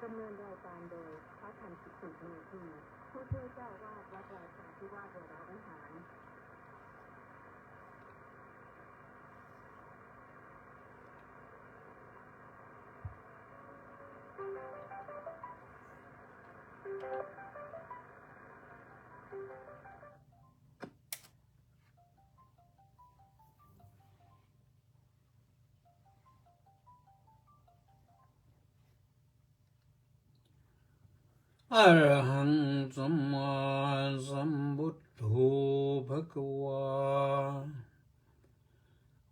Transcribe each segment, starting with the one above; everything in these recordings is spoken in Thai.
ดำเนินรายการโดยพระธรรมกิติเมธีผู้ช่วยเจ้าวาดวัดราชาธิวาสวรวิหารอะระหังสัมมาสัมพุทโธภะคะวา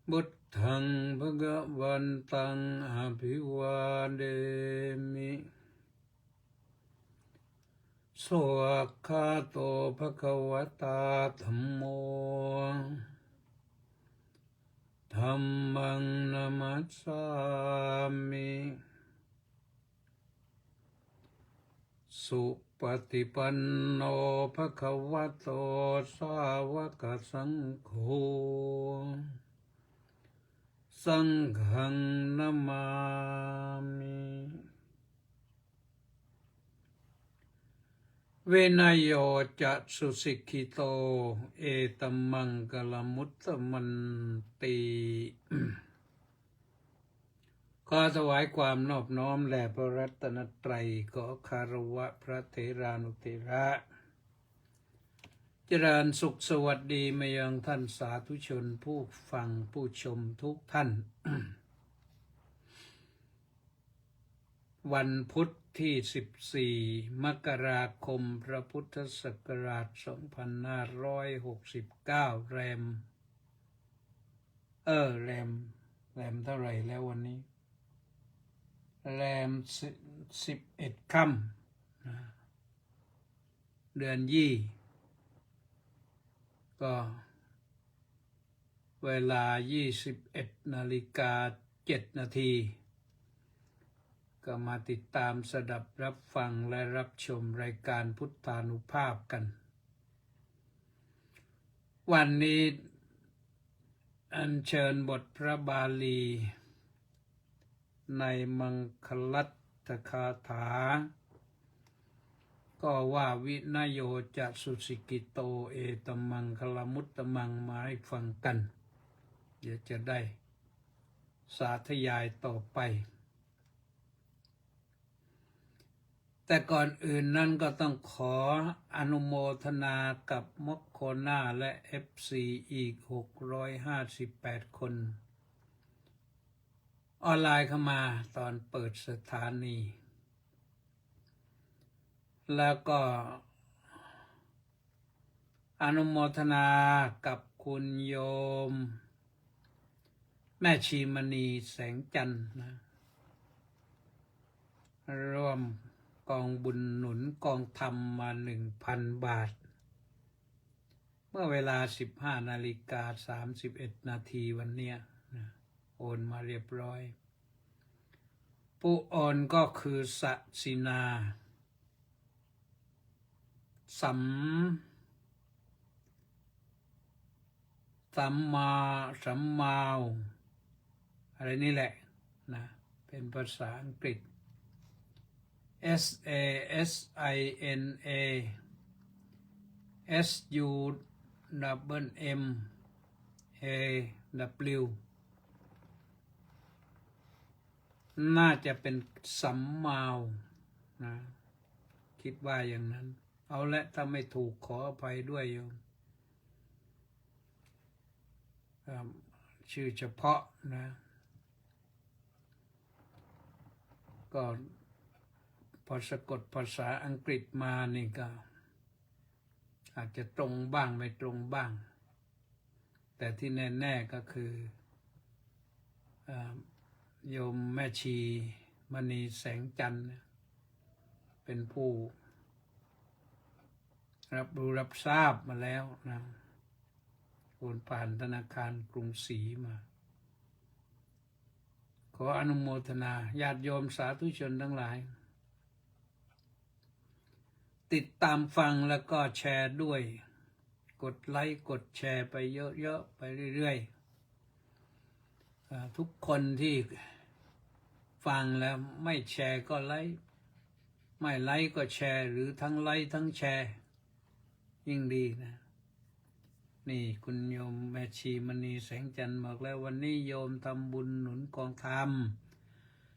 พุทธังภะคะวันตังอภิวาเดมิสวากขาโตภะคะวตาธัมโมธัมมังนัมมัสสามิสุปฏิปันโนภะคะวะโตสาวกสังโฆสังฆังนามามิเวนยโยจะสุสิกขิโตเอตัมมังกลมุตตมันติขอถวายความนอบน้อมแด่พระรัตนตรัยขอคารวะพระเถรานุเถระเจริญสุขสวัสดีมายังท่านสาธุชนผู้ฟังผู้ชมทุกท่าน วันพุธที่14 มกราคมพระพุทธศักราช 2569 แรมเท่าไหร่แล้ววันนี้แรม11 ค่ำเดือนยี่ก็เวลา 21:07 นาทีก็มาติดตามสดับรับฟังและรับชมรายการพุทธานุภาพกันวันนี้อัญเชิญบทพระบาลีในมังคลัตถคาถาก็ว่าวินโยจะสุสิกิโตเอตมังคลมุตตมังมาให้ฟังกันเดี๋ยวจะได้สาธยายต่อไปแต่ก่อนอื่นนั้นก็ต้องขออนุโมทนากับมกโคนาและ FC อีก658 คนออนไลน์เข้ามาตอนเปิดสถานีแล้วก็อนุโมทนากับคุณโยมแม่ชีมณีแสงจันทร์นะร่วมกองบุญหนุนกองธรรมมา 1,000 บาทเมื่อเวลา 15:31 นาทีวันเนี้ยนะโอนมาเรียบร้อยผู้โอนก็คือสศินาสัมมาวอะไรนี่แหละนะเป็นภาษาอังกฤษ SASINA SUMMAW น่าจะเป็นสัมมาวนะคิดว่าอย่างนั้นเอาละถ้าไม่ถูกขออภัยด้วยโยมชื่อเฉพาะนะก็พอสะกดภาษาอังกฤษมานี่ก็อาจจะตรงบ้างไม่ตรงบ้างแต่ที่แน่ๆก็คือโยมแม่ชีมณีแสงจันทร์เป็นผู้รับรู้รับทราบมาแล้วนะโอนผ่านธนาคารกรุงศรีมาขออนุโมทนาญาติโยมสาธุชนทั้งหลายติดตามฟังแล้วก็แชร์ด้วยกดไลค์กดแชร์ไปเยอะๆไปเรื่อยๆทุกคนที่ฟังแล้วไม่แชร์ก็ไลค์ ไม่ไลค์ก็แชร์หรือทั้งไลค์ทั้งแชร์ยิ่งดีนะนี่คุณโยมแม่ชีมณีแสงจันทร์บอกแล้ววันนี้โยมทำบุญหนุนกองธรรม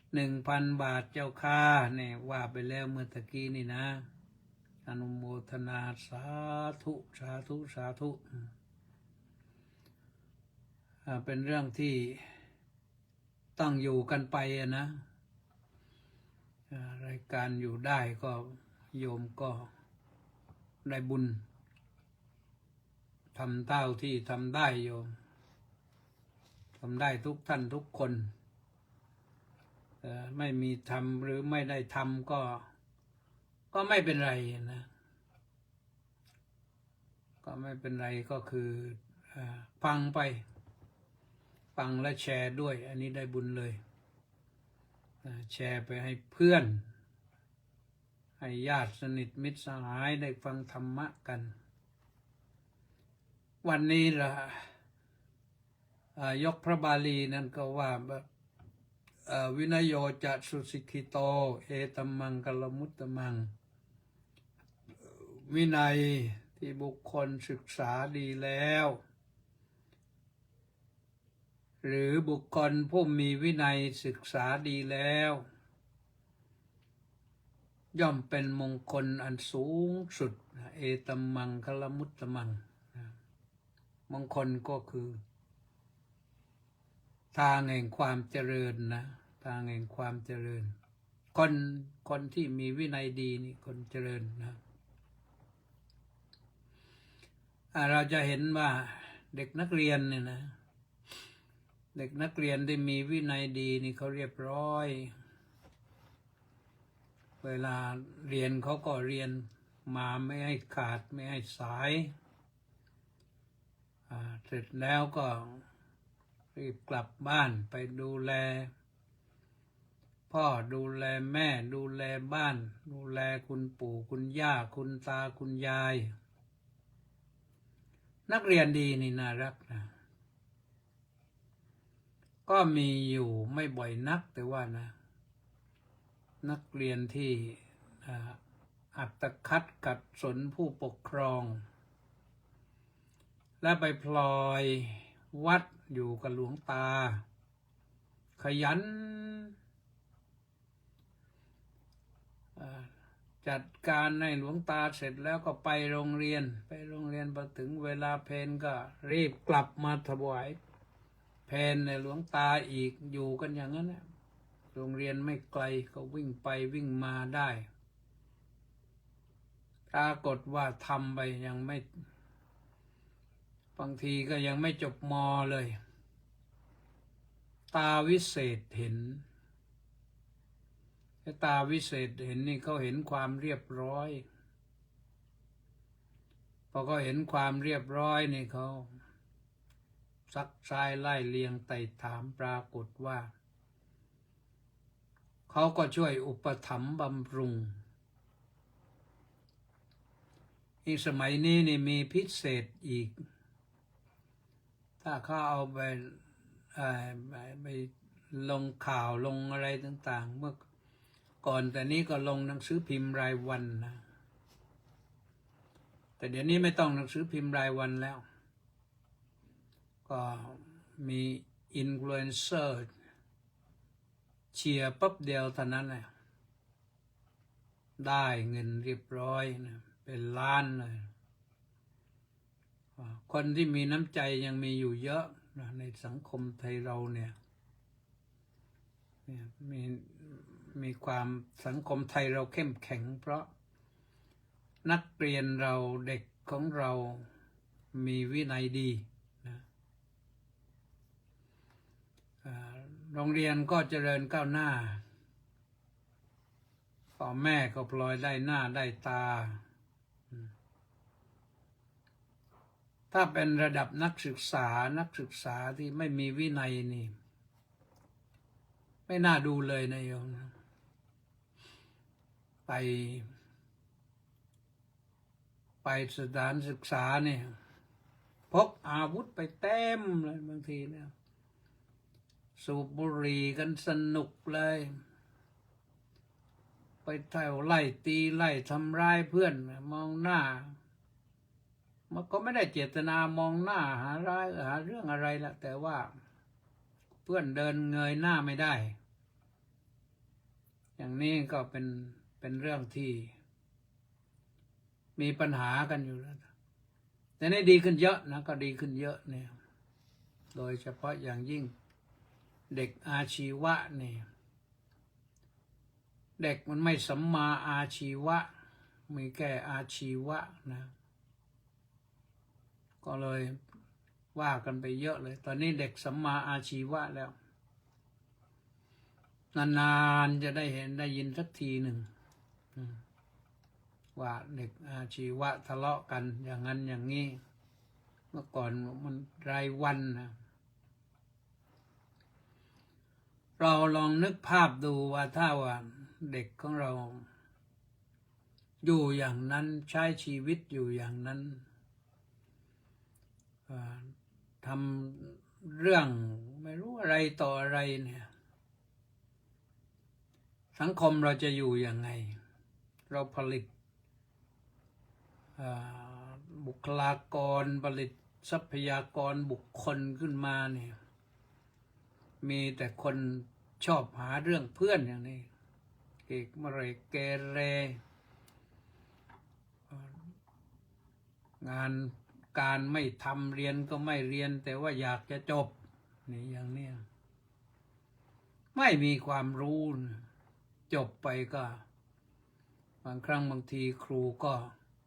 1,000 บาทเจ้าค่าเนี่ยว่าไปแล้วเมื่อตะกี้นี่นะอนุโมทนาสาธุสาธุสาธุเป็นเรื่องที่ต้องอยู่กันไปนะรายการอยู่ได้ก็โยมก็ได้บุญทำเท่าที่ทำได้โยมทำได้ทุกท่านทุกคนไม่มีทำหรือไม่ได้ทำก็ไม่เป็นไรนะก็ไม่เป็นไรก็คือฟังไปฟังและแชร์ด้วยอันนี้ได้บุญเลยแชร์ไปให้เพื่อนให้ญาติสนิทมิตรสหายได้ฟังธรรมะกันวันนี้ล่ะยกพระบาลีนั้นก็ว่าวินยโยจะสุสิกขิโตเอตัมมังกัลมุตตมังวินัยที่บุคคลศึกษาดีแล้วหรือบุคคลผู้มีวินัยศึกษาดีแล้วย่อมเป็นมงคลอันสูงสุดเอตัมมังกัลมุตตมังมงคลก็คือทางแห่งความเจริญนะทางแห่งความเจริญคนที่มีวินัยดีนี่คนเจริญนะเราจะเห็นว่าเด็กนักเรียนเนี่ยนะเด็กนักเรียนที่มีวินัยดีนี่เขาเรียบร้อยเวลาเรียนเขาก็เรียนมาไม่ให้ขาดไม่ให้สายเสร็จแล้วก็รีบกลับบ้านไปดูแลพ่อดูแลแม่ดูแลบ้านดูแลคุณปู่คุณย่าคุณตาคุณยายนักเรียนดีนี่น่ารักนะก็มีอยู่ไม่บ่อยนักแต่ว่านะนักเรียนที่อัตคัดขัดสนผู้ปกครองและไปพลอยวัดอยู่กับหลวงตาขยันจัดการให้หลวงตาเสร็จแล้วก็ไปโรงเรียนพอถึงเวลาเพลก็รีบกลับมาถวายเพลในหลวงตาอีกอยู่กันอย่างนั้นนะโรงเรียนไม่ไกลก็วิ่งไปวิ่งมาได้ปรากฏว่าทำไปยังไม่บางทีก็ยังไม่จบม.เลยตาวิเศษเห็นตาวิเศษเห็นนี่เขาเห็นความเรียบร้อยพอเขาเห็นความเรียบร้อยนี่เขาซักซ้ายไล่เลียงไต่ถามปรากฏว่าเขาก็ช่วยอุปถัมภ์บำรุงอีกสมัยนี้นี่มีพิเศษอีกถ้าเขาเอาไปลงข่าวลงอะไรต่างๆเมื่อก่อนแต่นี้ก็ลงหนังสือพิมพ์รายวันนะแต่เดี๋ยวนี้ไม่ต้องหนังสือพิมพ์รายวันแล้วก็มีอินฟลูเอนเซอร์เชียร์ปั๊บเดียวเท่านั้นแหละได้เงินเรียบร้อยนะเป็นล้านเลยคนที่มีน้ำใจยังมีอยู่เยอะนะในสังคมไทยเราเนี่ยมีความสังคมไทยเราเข้มแข็งเพราะนักเรียนเราเด็กของเรามีวินัยดีนะโรงเรียนก็เจริญก้าวหน้าพ่อแม่ก็พลอยได้หน้าได้ตาถ้าเป็นระดับนักศึกษาที่ไม่มีวินัยนี่ไม่น่าดูเลยนะโยมนะไปสถานศึกษาเนี่ยพกอาวุธไปเต็มเลยบางทีเนี่ยสูบบุหรี่กันสนุกเลยไป เที่ยวไล่ตีไล่ทำร้ายเพื่อนมองหน้ามันก็ไม่ได้เจตนามองหน้าหาร้ายหาเรื่องอะไรละแต่ว่าเพื่อนเดินเงยหน้าไม่ได้ อย่างนี้ก็เป็นเรื่องที่มีปัญหากันอยู่แล้วแต่นี่ดีขึ้นเยอะนะก็ดีขึ้นเยอะเนี่ยโดยเฉพาะอย่างยิ่งเด็กอาชีวะเนี่ยเด็กมันไม่สัมมาอาชีวะมีแค่อาชีวะนะก็เลยว่ากันไปเยอะเลยตอนนี้เด็กสัมมาอาชีวะแล้วนานๆจะได้เห็นได้ยินสักทีหนึ่งว่าเด็กอาชีวะทะเลาะกันอย่างนั้นอย่างนี้เมื่อก่อนมันรายวันนะเราลองนึกภาพดูว่าถ้าว่าเด็กของเราอยู่อย่างนั้นใช้ชีวิตอยู่อย่างนั้นทำเรื่องไม่รู้อะไรต่ออะไรเนี่ยสังคมเราจะอยู่ยังไงเราผลิตบุคลากรผลิตทรัพยากรบุคคลขึ้นมาเนี่ยมีแต่คนชอบหาเรื่องเพื่อนอย่างนี้เกกมะเรเกเรงานการไม่ทำเรียนก็ไม่เรียนแต่ว่าอยากจะจบนี่อย่างเนี้ยไม่มีความรู้จบไปก็บางครั้งบางทีครูก็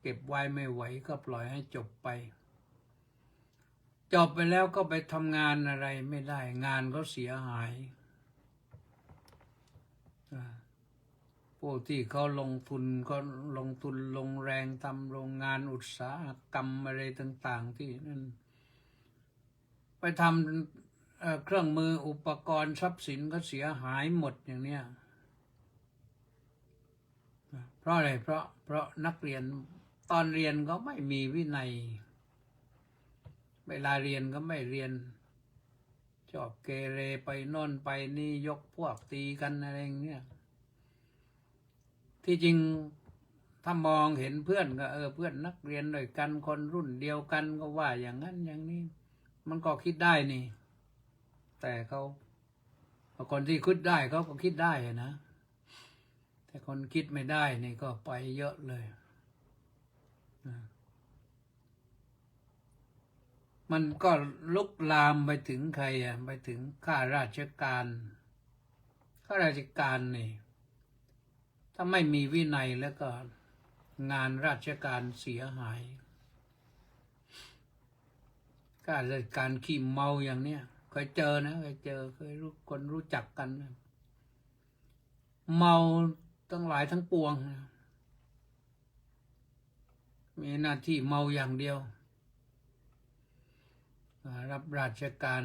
เก็บไว้ไม่ไหวก็ปล่อยให้จบไปแล้วก็ไปทำงานอะไรไม่ได้งานก็เสียหายพวกที่เขาลงทุนก็ลงทุนลงแรงทำโรงงานอุตสาหกรรมอะไรต่างๆที่นั่นไปทำเครื่องมืออุปกรณ์ทรัพย์สินก็เสียหายหมดอย่างเนี้ยเพราะอะไรเพราะนักเรียนตอนเรียนก็ไม่มีวินัยเวลาเรียนก็ไม่เรียนชอบเกเรไปโน่นไปนี่ยกพวกตีกันอะไรอย่างเงี้ยที่จริงถ้ามองเห็นเพื่อนก็เพื่อนนักเรียนด้วยกันคนรุ่นเดียวกันก็ว่าอย่างนั้นอย่างนี้มันก็คิดได้นี่แต่คนที่คิดได้เขาก็คิดได้นะแต่คนคิดไม่ได้นี่ก็ไปเยอะเลยมันก็ลุกลามไปถึงใครไปถึงข้าราชการนี่ถ้าไม่มีวินัยแล้วก็งานราชการเสียหายข้าราชการขี้เมาอย่างเนี้ยเคยเจอนะเคยรู้คนรู้จักกันเมาทั้งหลายทั้งปวงมีหน้าที่เมาอย่างเดียวรับราชการ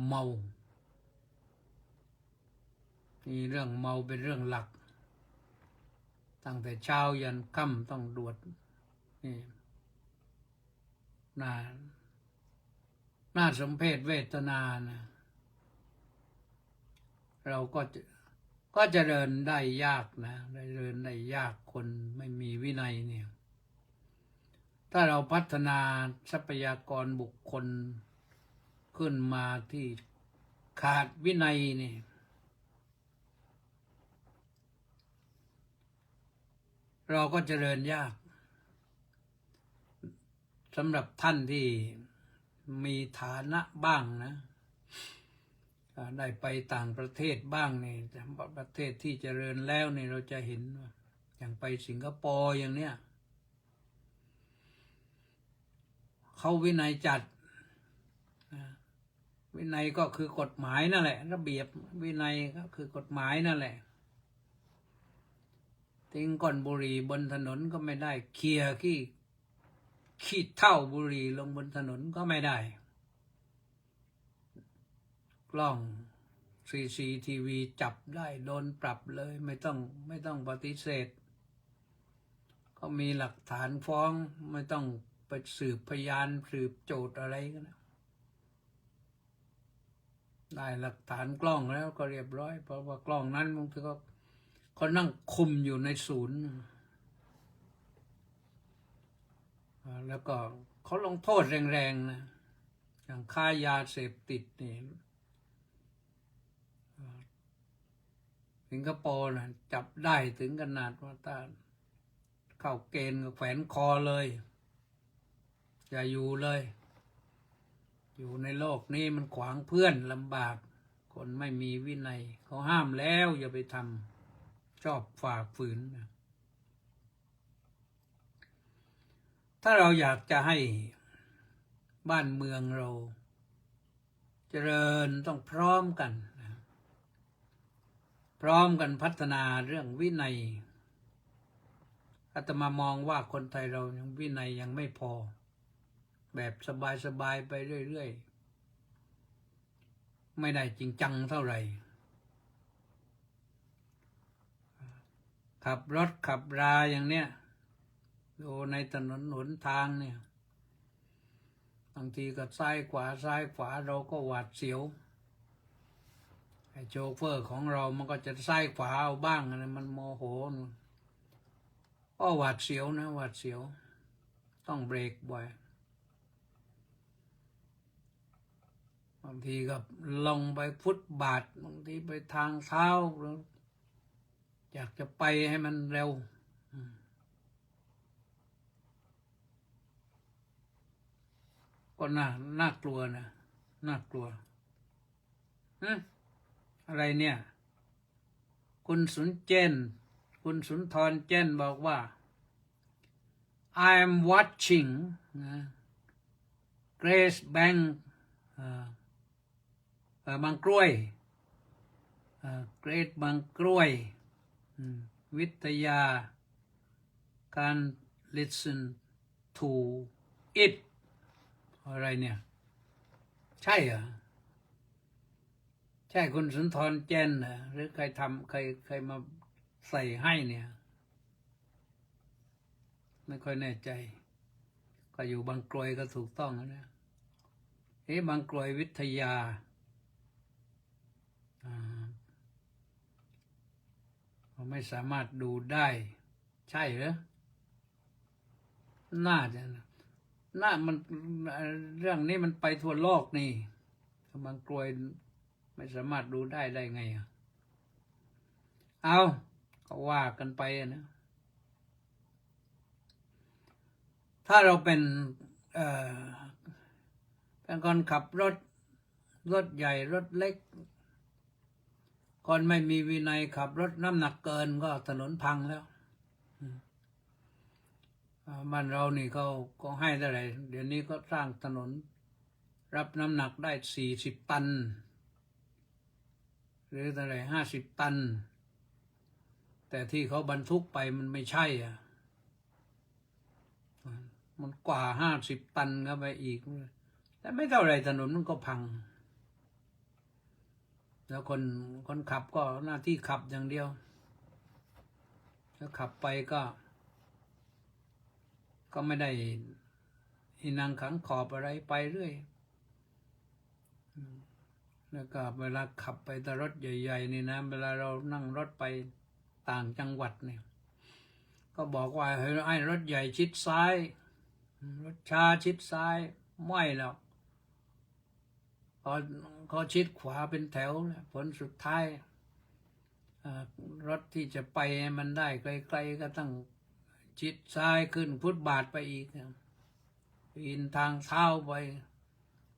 เมามีเรื่องเมาเป็นเรื่องหลักตั้งแต่เช้ายันค่ำต้องตรวจนี่น่าสมเพชเวทนานะเราก็จะเดินได้ยากนะเดินได้ยากคนไม่มีวินัยเนี่ยถ้าเราพัฒนาทรัพยากรบุคคลขึ้นมาที่ขาดวินัยนี่เราก็เจริญยากสำหรับท่านที่มีฐานะบ้างนะได้ไปต่างประเทศบ้างนี่ประเทศที่เจริญแล้วนี่เราจะเห็นอย่างไปสิงคโปร์อย่างเนี้ยเขาวินัยจัดวินัยก็คือกฎหมายนั่นแหละระเบียบวินัยก็คือกฎหมายนั่นแหละทิ้งก้อนบุหรี่บนถนนก็ไม่ได้เคลียร์ขี้เท่าบุหรี่ลงบนถนนก็ไม่ได้กล้องCCTV จับได้โดนปรับเลยไม่ต้องปฏิเสธก็มีหลักฐานฟ้องไม่ต้องไปสืบพยานสืบโจทย์อะไรกันนะได้หลักฐานกล้องแล้วก็เรียบร้อยเพราะว่ากล้องนั้นบางทีก็ เขานั่งคุมอยู่ในศูนย์แล้วก็เขาลงโทษแรงๆนะอย่างค้ายาเสพติดนี่สิงคโปร์นะจับได้ถึงขนาดว่าถ้าเข้าเกณฑ์ก็แขวนคอเลยอย่าอยู่เลย อยู่ในโลกนี้มันขวางเพื่อนลำบากคนไม่มีวินัยเขาห้ามแล้วอย่าไปทำชอบฝ่าฝืนนะถ้าเราอยากจะให้บ้านเมืองเราเจริญต้องพร้อมกันนะพร้อมกันพัฒนาเรื่องวินัยอาตมามองว่าคนไทยเรายังวินัยยังไม่พอแบบสบายๆไปเรื่อยๆไม่ได้จริงจังเท่าไหร่ขับรถขับราอย่างเนี้ยดูในถนนหนทางเนี่ยบางทีก็ซ้ายขวาเราก็หวาดเสียวไอ้โชเฟอร์ของเรามันก็จะซ้ายขวาเอาบ้างนะมันโมโหก็หวาดเสียวนะหวาดเสียวต้องเบรกบ่อยบางทีก็ลงไปฟุตบาทบางทีไปทางเท้าอยากจะไปให้มันเร็วก็น่ากลัวนะน่ากลัวอะไรเนี่ยคุณสุนทรเจนบอกว่า I am watching Grace Bank บางกล้วยเกรดบางกล้วยวิทยาการ listen to it อะไรเนี่ยใช่เหรอใช่คุณสุนทรเจนเหรอหรือใครทำใครมาใส่ให้เนี่ยไม่ค่อยแน่ใจก็อยู่บางกลวยก็ถูกต้องนะบางกลวยวิทยาเราไม่สามารถดูได้ใช่เหรอน่าจะมันเรื่องนี้มันไปทั่วโลกนี่บางกลวยไม่สามารถดูได้ไงเอาก็ว่ากันไปนะถ้าเราเป็นคนขับรถใหญ่รถเล็กคนไม่มีวินัยขับรถน้ำหนักเกินก็ถนนพังแล้วบ้านเรานี่เขาก็ให้เท่าไหร่เดี๋ยวนี้ก็สร้างถนนรับน้ำหนักได้40 ตันหรือเท่าไหร่50 ตันแต่ที่เขาบรรทุกไปมันไม่ใช่มันกว่า50 ตันเข้าไปอีกแต่ไม่เท่าไหร่ถนนมันก็พังแล้วคนขับก็หน้าที่ขับอย่างเดียวแล้วขับไปก็ไม่ได้อินังขังขอบอะไรไปเรื่อยแล้วก็เวลาขับไปแต่รถใหญ่ๆนี่นะเวลาเรานั่งรถไปต่างจังหวัดเนี่ยก็บอกว่าให้รถใหญ่ชิดซ้ายรถช้าชิดซ้ายไม่แล้วเขาชิดขวาเป็นแถวผลสุดท้ายรถที่จะไปมันได้ไกลๆก็ต้องชิดซ้ายขึ้นฟุตบาทไปอีกปีนทางเท้าไป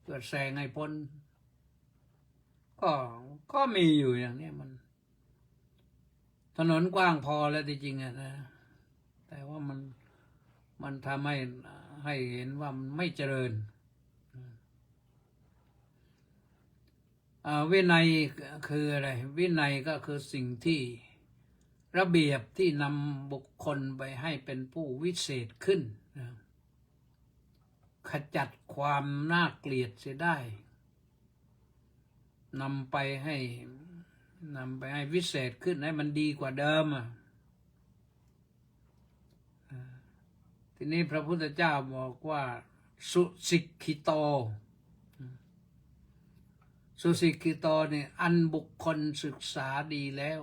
เพื่อแซงให้พ้นก็มีอยู่อย่างนี้มันถนนกว้างพอแล้วจริงๆนะแต่ว่ามันทำให้เห็นว่ามันไม่เจริญวินัยคืออะไรวินัยก็คือสิ่งที่ระเบียบที่นำบุคคลไปให้เป็นผู้วิเศษขึ้นขจัดความน่าเกลียดเสียได้นำไปให้วิเศษขึ้นให้มันดีกว่าเดิมทีนี้พระพุทธเจ้าบอกว่าสุสิกขิโตสุสิกขิโตเนี่ยอันบุคคลศึกษาดีแล้ว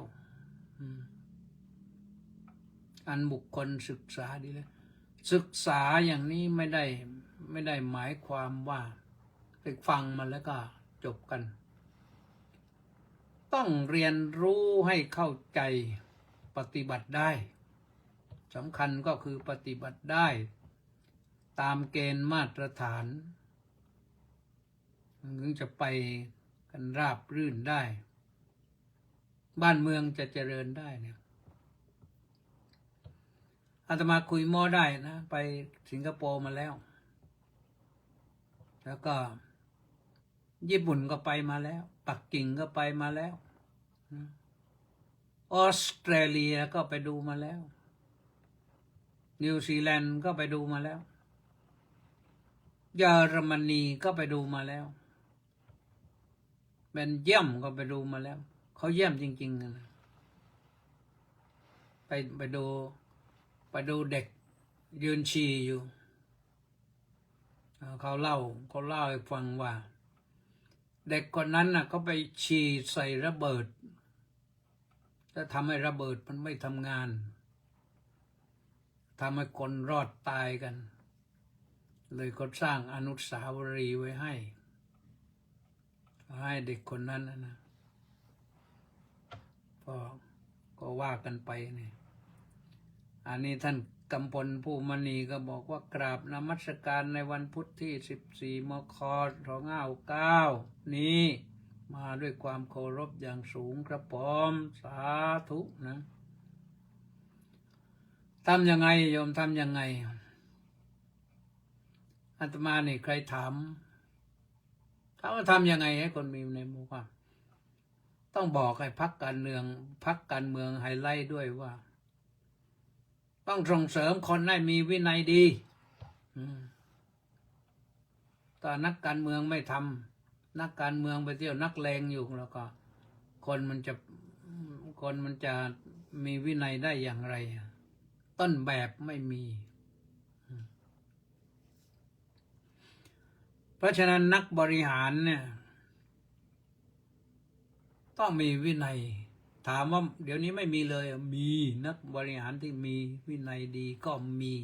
อันบุคคลศึกษาดีแล้วศึกษาอย่างนี้ไม่ได้หมายความว่าไปฟังมาแล้วก็จบกัน ต้องเรียนรู้ให้เข้าใจปฏิบัติได้สำคัญก็คือปฏิบัติได้ตามเกณฑ์มาตรฐานถึงจะไปกันราบรื่นได้ บ้านเมืองจะเจริญได้เนี่ยอาตมาคุยหม้อได้นะไปสิงคโปร์มาแล้ว แล้วก็ญี่ปุ่นก็ไปมาแล้วปักกิ่งก็ไปมาแล้วออสเตรเลียก็ไปดูมาแล้วนิวซีแลนด์ก็ไปดูมาแล้วเยอรมนีก็ไปดูมาแล้วเบลเยียมก็ไปดูมาแล้วเขาเยี่ยมจริงๆนะไปดูเด็กยืนฉี่อยู่เขาเล่าให้ฟังว่าเด็กคนนั้นน่ะเขาไปฉี่ใส่ระเบิดแล้วทำให้ระเบิดมันไม่ทำงานทำให้คนรอดตายกันเลยเขาสร้างอนุสาวรีย์ไว้ให้เด็กคนนั้นนะก็ว่ากันไปนี่อันนี้ท่านกำพลผู้มณีก็บอกว่ากราบนมัสการในวันพุธที่14 มค. 2569นี้มาด้วยความเคารพอย่างสูงครับผมสาธุนะทำยังไงโยมทำยังไงอาตมานี่ใครถามว่าทำยังไงให้คนมีในหมู่บ้านต้องบอกให้พรรคการเมืองไฮไลท์ด้วยว่าต้องส่งเสริมคนให้มีวินัยดีถ้านักการเมืองไม่ทำนักการเมืองไปเที่ยวนักเลงอยู่แล้วก็คนมันจะมีวินัยได้อย่างไรต้นแบบไม่มีเพราะฉะนั้นนักบริหารเนี่ยต้องมีวินัยถามว่าเดี๋ยวนี้ไม่มีเลยมีนักบริหารที่มีวินัยดีก็มี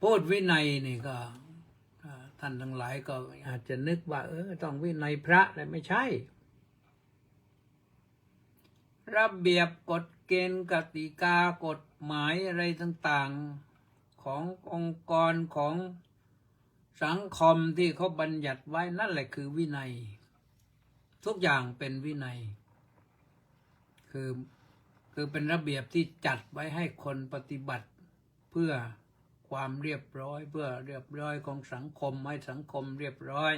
พูดวินัยนี่ก็ท่านทั้งหลายก็อาจจะนึกว่าต้องวินัยพระแต่ไม่ใช่ระเบียบกฎเกณฑ์กติกากฎหมายอะไรต่างๆขององค์กรของสังคมที่เขาบัญญัติไว้นั่นแหละคือวินัยทุกอย่างเป็นวินัยคือเป็นระเบียบที่จัดไว้ให้คนปฏิบัติเพื่อความเรียบร้อยเพื่อเรียบร้อยของสังคมให้สังคมเรียบร้อย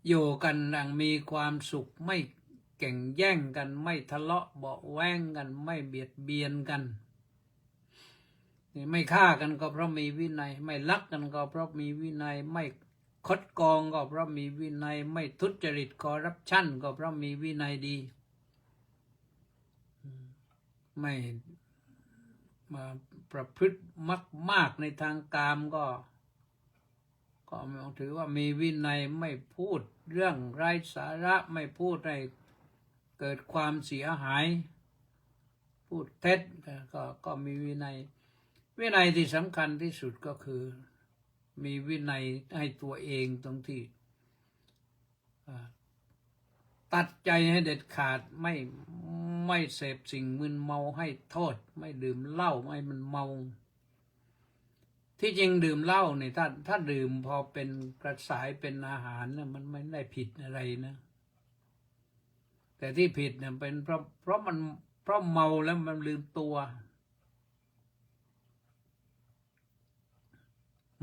อยู่กันอย่างมีความสุขไม่แข่งแย่งกันไม่ทะเลาะเบาะแว้งกันไม่เบียดเบียนกันไม่ฆ่ากันก็เพราะมีวินัยไม่ลักกันก็เพราะมีวินัยไม่คดโกงก็เพราะมีวินัยไม่ทุจริตคอร์รัปชันก็เพราะมีวินัยดีไม่มาประพฤติมากในทางกามก็ถือว่ามีวินัยไม่พูดเรื่องไร้สาระไม่พูดให้เกิดความเสียหายพูดเท็จก็มีวินัยที่สำคัญที่สุดก็คือมีวินัยให้ตัวเองตรงที่ตัดใจให้เด็ดขาดไม่เสพสิ่งมึนเมาให้โทษไม่ดื่มเหล้าไม่มันเมาที่จริงดื่มเหล้าเนี่ยถ้าดื่มพอเป็นกระสายเป็นอาหารนะมันไม่ได้ผิดอะไรนะแต่ที่ผิดเนี่ยเป็นเพราะเมาแล้วมันลืมตัว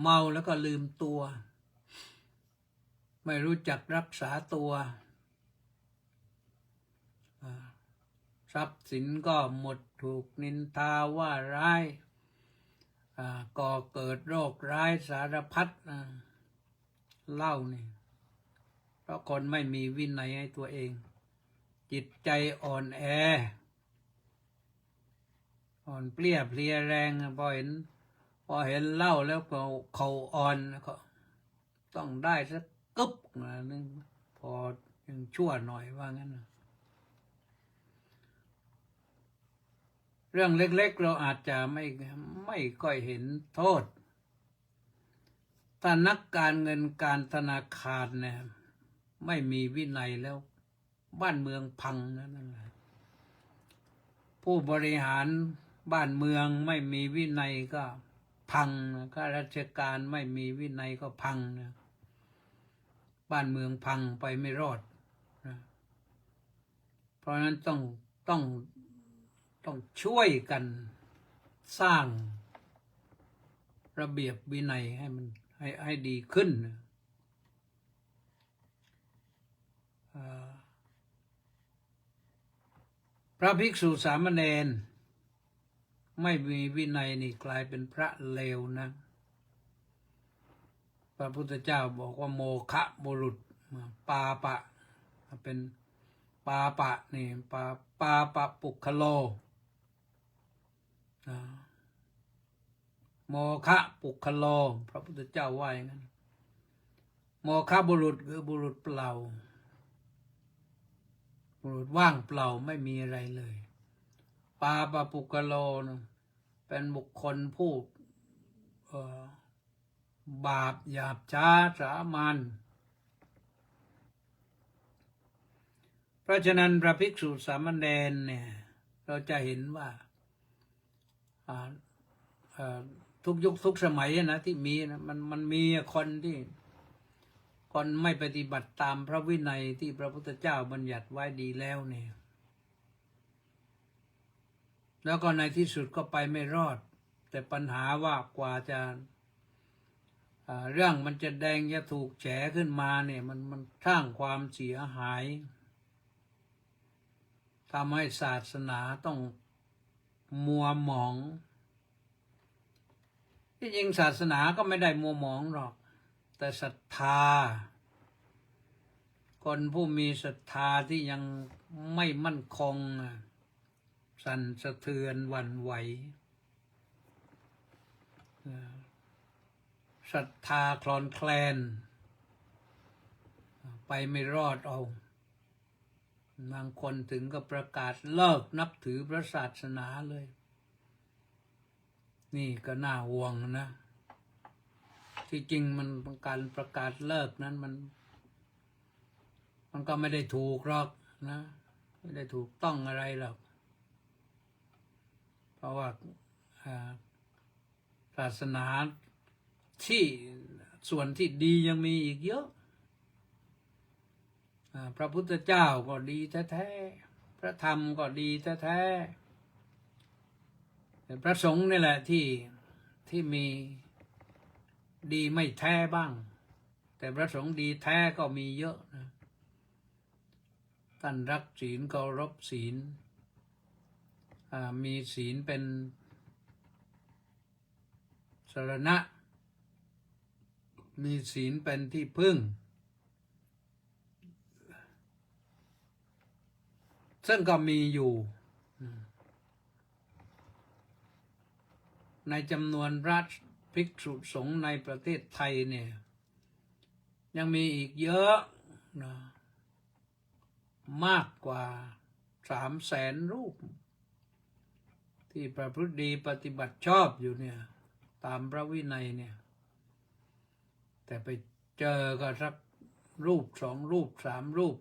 เมาแล้วก็ลืมตัวไม่รู้จักรักษาตัวทรัพย์สินก็หมดถูกนินทาว่าร้ายก่อเกิดโรคร้ายสารพัดเหล้านี่เพราะคนไม่มีวินัยให้ตัวเองจิตใจอ่อนแอเปรี้ยเพลียแรงพอเห็นเหล้าแล้วก็เขาอ่อนก็ต้องได้สักกึ๊บนึงพอยังชั่วหน่อยว่างั้น เรื่องเล็กๆเราอาจจะไม่ค่อยเห็นโทษถ้านักการเงินการธนาคารเนี่ยไม่มีวินัยแล้วบ้านเมืองพังนั่นแหละผู้บริหารบ้านเมืองไม่มีวินัยก็พังข้าราชการไม่มีวินัยก็พังนะบ้านเมืองพังไปไม่รอดนะเพราะฉะนั้นต้องช่วยกันสร้างระเบียบวินัยให้มันให้ดีขึ้นพระภิกษุสามเณรไม่มีวินัยนี่กลายเป็นพระเลวนะพระพุทธเจ้าบอกว่าโมฆะบุรุษปาปะเป็นปาปะนี่ปาปะปุคโลโมฆะปุคโลพระพุทธเจ้าว่าอย่างนั้นโมฆะบุรุษคือบุรุษเปล่าบุรุษว่างเปล่าไม่มีอะไรเลยปาปะปุคโลนะเป็นบุคคลผู้บาปหยาบช้าสามัญเพราะฉะนั้นพระภิกษุสามเณรเนี่ยเราจะเห็นว่าทุกยุคทุกสมัยนะที่มีนะมันมีคนที่คนไม่ปฏิบัติตามพระวินัยที่พระพุทธเจ้าบัญญัติไว้ดีแล้วเนี่ยแล้วก็ในที่สุดก็ไปไม่รอดแต่ปัญหาว่ากว่าจะเรื่องมันจะแดงจะถูกแฉขึ้นมาเนี่ยมันสร้างความเสียหายทำให้ศาสนาต้องมัวหมองที่จริงศาสนาก็ไม่ได้มัวหมองหรอกแต่ศรัทธาคนผู้มีศรัทธาที่ยังไม่มั่นคงสั่นสะเทือนหวั่นไหวศรัทธาคลอนแคลนไปไม่รอดเอาบางคนถึงกับประกาศเลิกนับถือพระศาสนาเลยนี่ก็น่าห่วงนะที่จริงมันการประกาศเลิกนั้นมันก็ไม่ได้ถูกหรอกนะไม่ได้ถูกต้องอะไรหรอกเพราะว่าศาสนาที่ส่วนที่ดียังมีอีกเยอะพระพุทธเจ้าก็ดีแท้ๆพระธรรมก็ดีแท้ๆแต่พระสงฆ์นี่แหละที่มีดีไม่แท้บ้างแต่พระสงฆ์ดีแท้ก็มีเยอะนะท่านรักศีลเคารพศีลมีศีลเป็นสรณะมีศีลเป็นที่พึ่งซึ่งก็มีอยู่ในจำนวนพระภิกษุสงฆ์ในประเทศไทยเนี่ยยังมีอีกเยอะนะมากกว่า300,000 รูปที่ประพฤติดีปฏิบัติชอบอยู่เนี่ยตามพระวินัยเนี่ยแต่ไปเจอก็สักรูป2 รูป3 รูป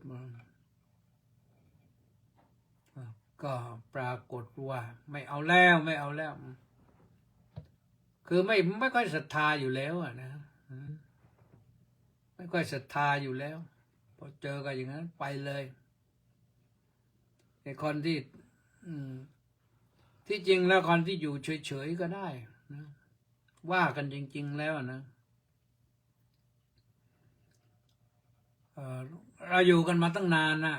ก็ปรากฏว่าไม่เอาแล้วคือไม่ค่อยศรัทธาอยู่แล้วนะไม่ค่อยศรัทธาอยู่แล้วพอเจอกันอย่างนั้นไปเลยไอ้คนที่จริงแล้วคนที่อยู่เฉยๆก็ได้นะว่ากันจริงๆแล้วนะเราอยู่กันมาตั้งนานนะ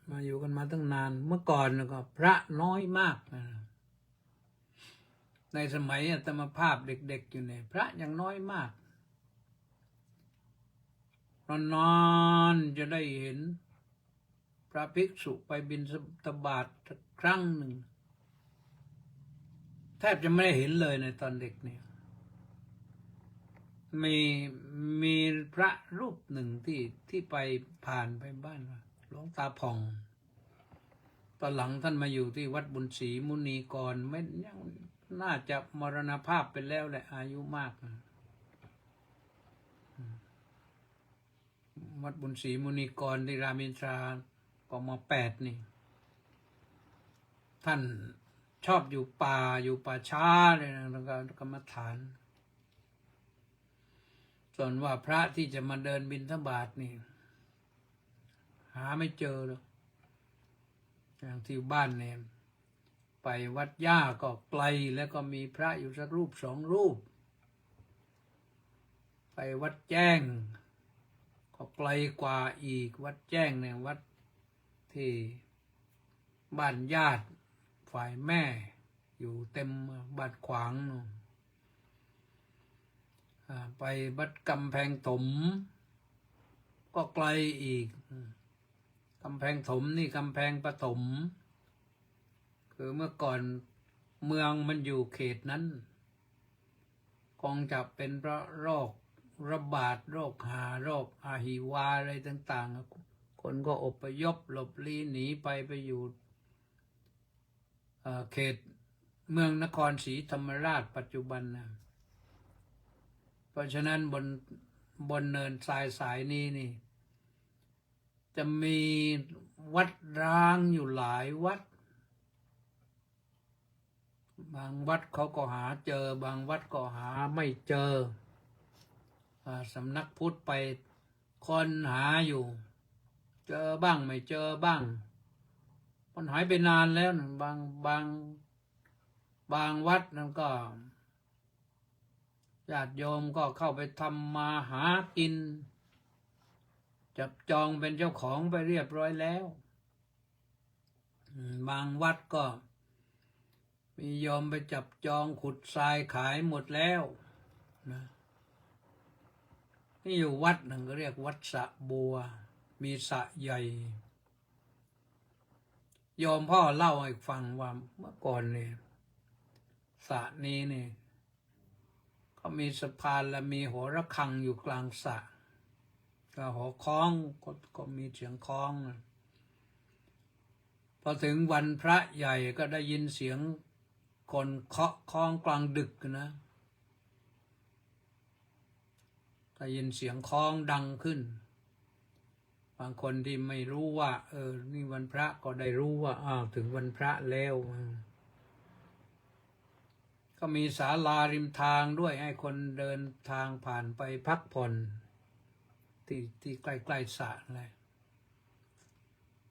มาอยู่กันมาตั้งนานเมื่อก่อนก็พระน้อยมากนะในสมัยอาตมาภาพเด็กๆอยู่เนี่ยพระยังน้อยมากนอนจะได้เห็นพระภิกษุไปบิณฑบาตครั้งหนึ่งแทบจะไม่ได้เห็นเลยในตอนเด็กเนี่ยมีพระรูปหนึ่งที่ไปผ่านไปบ้านหลวงตาผ่อง ตอนหลังท่านมาอยู่ที่วัดบุญศรีมุนีกรไม่ยังน่าจะมรณภาพไปแล้วแหละอายุมากวัดบุญศรีมุนีกรที่รามอินทรากม.8นี่ท่านชอบอยู่ป่าช้าเลยนะแล้วก็กรรมฐานส่วนว่าพระที่จะมาเดินบิณฑบาตนี่หาไม่เจอหรอกอย่างที่บ้านเนี่ยไปวัดย่าก็ไกลแล้วก็มีพระอยู่สักรูปสองรูปไปวัดแจ้งก็ไกลกว่าอีกวัดแจ้งเนี่ยวัดที่บ้านญาติฝ่ายแม่อยู่เต็มบ้านขวางไปวัดกำแพงถมก็ไกลอีกกำแพงถมนี่กำแพงปฐมคือเมื่อก่อนเมืองมันอยู่เขตนั้นคงจะเป็นเพราะโรคระบาดโรคหาโรคอาหิวาอะไรต่างๆคนก็อพยพหลบลี้หนีไปอยู่เขตเมืองนครศรีธรรมราชปัจจุบันนะเพราะฉะนั้นบนเนินทรายสายนี้นี่จะมีวัดร้างอยู่หลายวัดบางวัดเขาก็หาเจอบางวัดก็หาไม่เจอสำนักพุทธไปค้นหาอยู่เจอบ้างไม่เจอบ้างมันหายไปนานแล้วนะบางวัดนั่นก็ญาติโยมก็เข้าไปทำมาหากินจับจองเป็นเจ้าของไปเรียบร้อยแล้วบางวัดก็มีโยมไปจับจองขุดทรายขายหมดแล้วนะนี่อยู่วัดหนึ่งก็เรียกวัดสระบัวมีสระใหญ่โยมพ่อเล่าให้ฟังว่าเมื่อก่อนเนี่ยสระนี้เนี่ยเขามีสะพานและมีหอระฆังอยู่กลางสระก็หอคล้องก็มีเสียงคล้องพอถึงวันพระใหญ่ก็ได้ยินเสียงคนเคาะคล้องกลางดึกนะได้ยินเสียงคล้องดังขึ้นบางคนที่ไม่รู้ว่านี่วันพระก็ได้รู้ว่าถึงวันพระแล้วก็มีศาลาริมทางด้วยให้คนเดินทางผ่านไปพักผ่อนที่ใกล้ๆสระเลย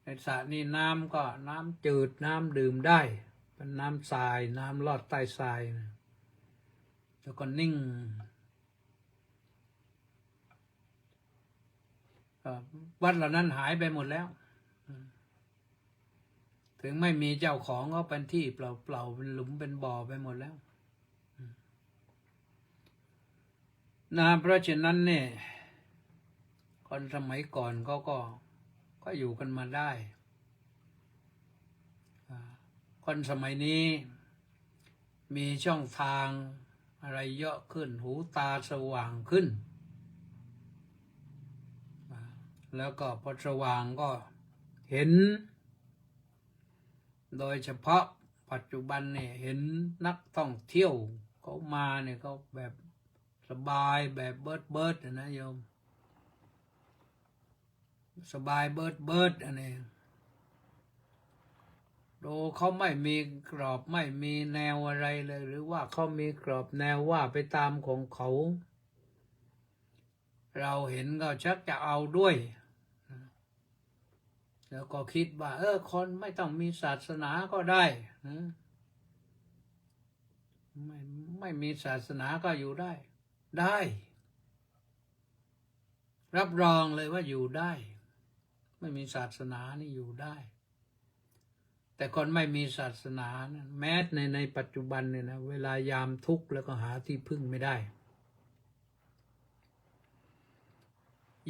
ในสระนี่น้ำก็น้ำจืดน้ำดื่มได้เป็นน้ำทรายน้ำลอดใต้ทรายนะแล้วก็นิ่งวัดเหล่านั้นหายไปหมดแล้วถึงไม่มีเจ้าของก็เป็นที่เปล่าๆเป็นหลุมเป็นบ่อไปหมดแล้วเพราะฉะนั้นเนี่ยคนสมัยก่อนเขาก็อยู่กันมาได้คนสมัยนี้มีช่องทางอะไรเยอะขึ้นหูตาสว่างขึ้นแล้วก็พอสว่างก็เห็นโดยเฉพาะปัจจุบันเนี่ยเห็นนักท่องเที่ยวเขามาเนี่ยเขาแบบสบายแบบเบิร์ดนะโยมสบายเบิร์ดอันนี้ดูเขาไม่มีกรอบไม่มีแนวอะไรเลยหรือว่าเขามีกรอบแนวว่าไปตามของเขาเราเห็นก็ชักจะเอาด้วยแล้วก็คิดว่าคนไม่ต้องมีศาสนาก็ได้นะไม่มีศาสนาก็อยู่ได้รับรองเลยว่าอยู่ได้ไม่มีศาสนานี่อยู่ได้แต่คนไม่มีศาสนานะแม้ในปัจจุบันเนี่ยนะเวลายามทุกข์แล้วก็หาที่พึ่งไม่ได้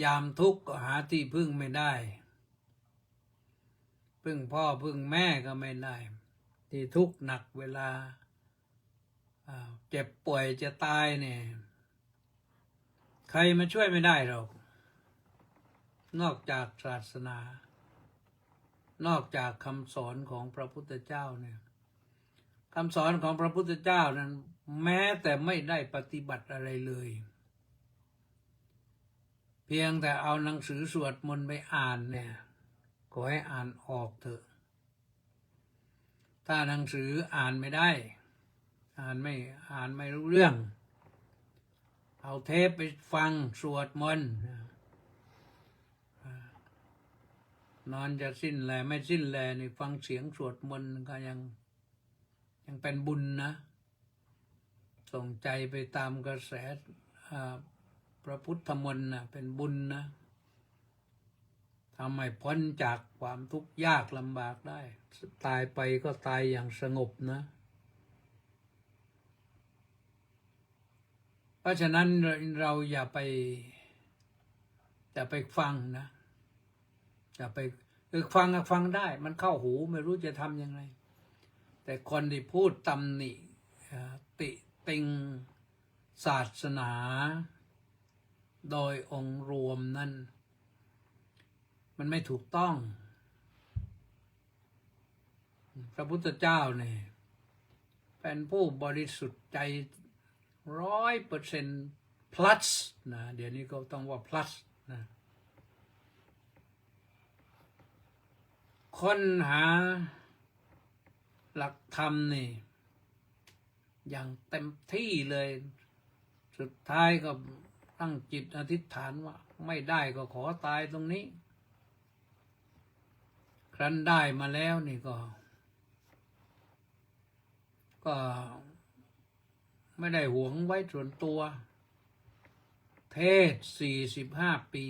ยามทุกข์ก็หาที่พึ่งไม่ได้พึ่งพ่อพึ่งแม่ก็ไม่ได้ที่ทุกข์หนักเวลาเจ็บป่วยจะตายเนี่ยใครมาช่วยไม่ได้หรอกนอกจากศาสนา นอกจากคำสอนของพระพุทธเจ้าเนี่ยคำสอนของพระพุทธเจ้านั้นแม้แต่ไม่ได้ปฏิบัติอะไรเลยเพียงแต่เอาหนังสือสวดมนต์ไปอ่านเนี่ยขอให้อ่านออกเถอะถ้าหนังสืออ่านไม่ได้อ่านไม่รู้เรื่องเอาเทปไปฟังสวดมนต์นอนจะสิ้นแลไม่สิ้นแลนี่ฟังเสียงสวดมนต์ก็ยังเป็นบุญนะส่งใจไปตามกระแสพระพุทธมนต์นะเป็นบุญนะทำให้พ้นจากความทุกข์ยากลำบากได้ตายไปก็ตายอย่างสงบนะเพราะฉะนั้นเราอย่าไปฟังนะอย่าไปฟังได้มันเข้าหูไม่รู้จะทำยังไงแต่คนที่พูดตำหนิติติงศาสนาโดยองค์รวมนั้นมันไม่ถูกต้องพระพุทธเจ้าเนี่ยเป็นผู้บริสุทธิ์ใจ100% plus นะเดี๋ยวนี้ก็ต้องว่า plus นะค้นหาหลักธรรมนี่อย่างเต็มที่เลยสุดท้ายก็ตั้งจิตอธิษฐานว่าไม่ได้ก็ขอตายตรงนี้ครั้นได้มาแล้วนี่ก็ไม่ได้หวงไว้ส่วนตัวเทศ45 ปี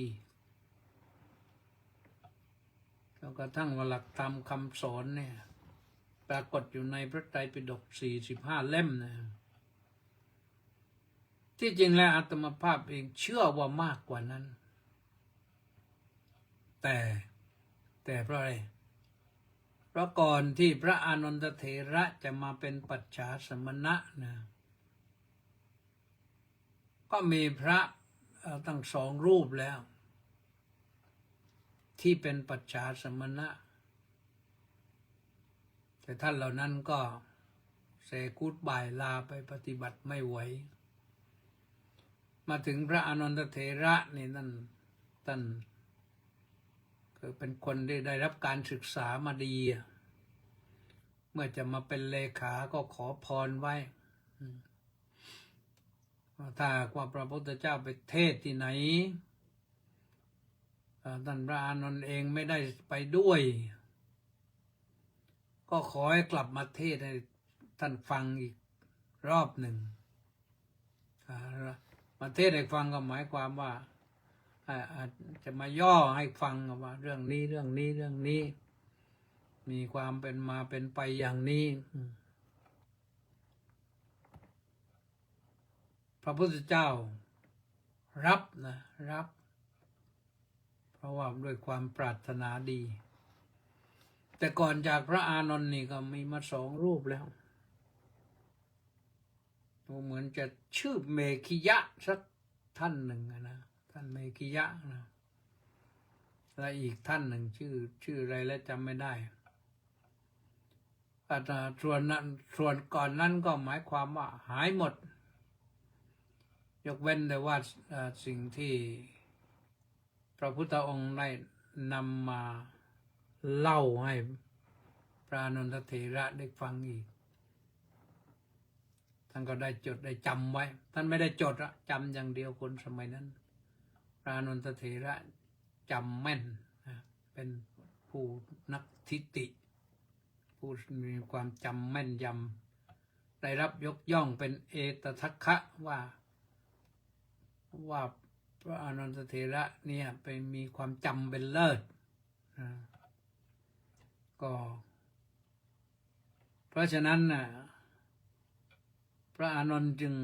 แล้วก็ทั้งหลักธรรมคำสอนเนี่ยปรากฏอยู่ในพระไตรปิฎก45 เล่มนะที่จริงแล้วอาตมาภาพเองเชื่อว่ามากกว่านั้นแต่เพราะอะไรเพราะก่อนที่พระอานนทเถระจะมาเป็นปัจฉาสมณะนะก็มีพระตั้ง2 รูปแล้วที่เป็นปัจฉาสมณะแต่ท่านเหล่านั้นก็เสกูดบ่ายลาไปปฏิบัติไม่ไหวมาถึงพระอานนทเถระนี่ท่านคือเป็นคนที่ได้รับการศึกษามาดีเมื่อจะมาเป็นเลขาก็ขอพรไว้ถ้าว่าพระพุทธเจ้าไปเทศที่ไหนท่านพระอานนท์เองไม่ได้ไปด้วยก็ขอให้กลับมาเทศให้ท่านฟังอีกรอบหนึ่งมาเทศให้ฟังก็หมายความว่าจะมาย่อให้ฟังว่าเรื่องนี้มีความเป็นมาเป็นไปอย่างนี้พระพุทธเจ้ารับเพราะว่าด้วยความปรารถนาดีแต่ก่อนจากพระอานนท์นี่ก็มีมา2 รูปแล้วเหมือนจะชื่อเมขิยะสักท่านหนึ่งนะท่านเมขิยะนะและอีกท่านหนึ่งชื่ออะไรแล้วจำไม่ได้ส่วนก่อนนั้นก็หมายความว่าหายหมดยกเว้นแต่ว่าสิ่งที่พระพุทธองค์ได้นำมาเล่าให้พระอานนทเถระได้ฟังอีกท่านก็ได้จดได้จำไว้ท่านไม่ได้จดจำอย่างเดียวคนสมัยนั้นพระอานนทเถระจำแม่นเป็นผู้นักทิฏฐิผู้มีความจำแม่นยำได้รับยกย่องเป็นเอตทัคคะว่าพระอานนทเถระเนี่ยไปมีความจำเป็นเลิศก็เพราะฉะนั้นพระอานนท์จึง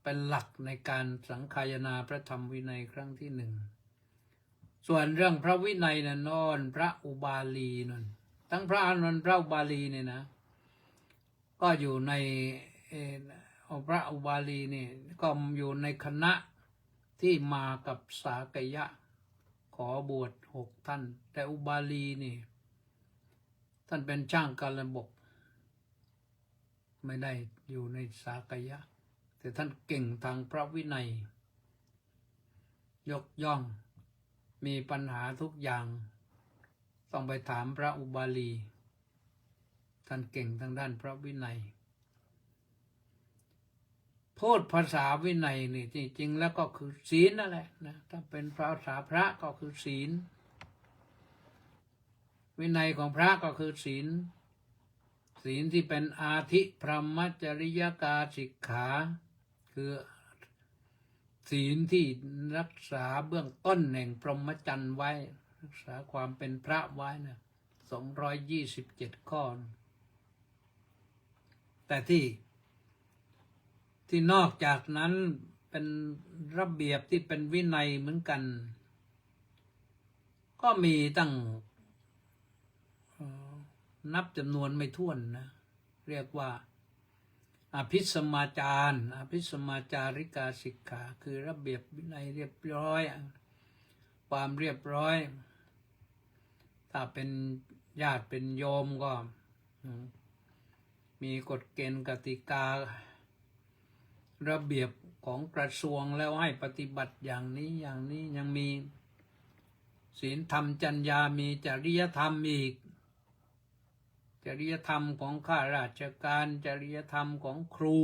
เป็นหลักในการสังคายนาพระธรรมวินัยครั้งที่ 1ส่วนเรื่องพระวินัยนอนพระอุบาลีนั่นทั้งพระอานนท์พระอุบาลีเนี่ยนะก็อยู่ในพระอุบาลีนี่ก็อยู่ในคณะที่มากับสากยะขอบวช 26ท่านแต่อุบาลีนี่ท่านเป็นช่างการระบบไม่ได้อยู่ในสากยะแต่ท่านเก่งทางพระวินัยยกย่องมีปัญหาทุกอย่างต้องไปถามพระอุบาลีท่านเก่งทางด้านพระวินัยพูดภาษาวินัยนี่จริงๆแล้วก็คือศีลนั่นแหละนะถ้าเป็นภาษาพระก็คือศีลวินัยของพระก็คือศีลศีลที่เป็นอาทิพรหมจริยกาสิกขาคือศีลที่รักษาเบื้องต้นแห่งพรหมจรรย์ไว้รักษาความเป็นพระไว้นะ227 ข้อแต่ที่นอกจากนั้นเป็นระเบียบที่เป็นวินัยเหมือนกันก็มีตั้งนับจำนวนไม่ถ้วนนะเรียกว่าอภิสมาจารอภิสมาจาริกาสิกขาคือระเบียบวินัยเรียบร้อยความเรียบร้อยถ้าเป็นญาติเป็นโยมก็มีกฎเกณฑ์กติการะเบียบของกระทรวงแล้วให้ปฏิบัติอย่างนี้อย่างนี้ยังมีศีลธรรมจรรยามีจริยธรรมอีกจริยธรรมของข้าราชการจริยธรรมของครู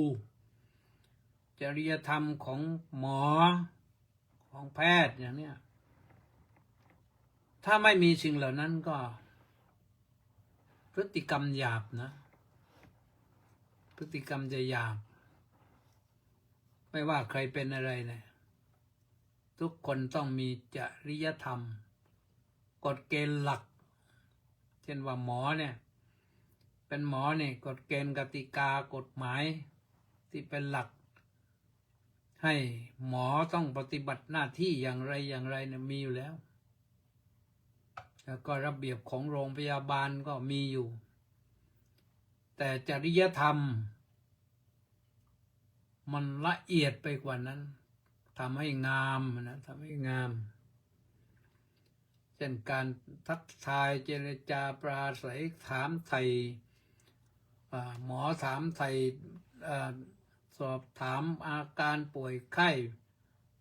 จริยธรรมของหมอของแพทย์อย่างเนี้ยถ้าไม่มีสิ่งเหล่านั้นก็พฤติกรรมหยาบนะพฤติกรรมจะหยาบไม่ว่าใครเป็นอะไรเลยทุกคนต้องมีจริยธรรมกฎเกณฑ์หลักเช่นว่าหมอเนี่ยเป็นหมอเนี่ยกฎเกณฑ์กติกากฎหมายที่เป็นหลักให้หมอต้องปฏิบัติหน้าที่อย่างไรอย่างไรเนี่ยมีอยู่แล้วแล้วก็ระเบียบของโรงพยาบาลก็มีอยู่แต่จริยธรรมมันละเอียดไปกว่านั้นทำให้งามนะทำให้งามเช่นการทักทายเจรจาปราศัยถามไถ่หมอถามไถ่สอบถามอาการป่วยไข้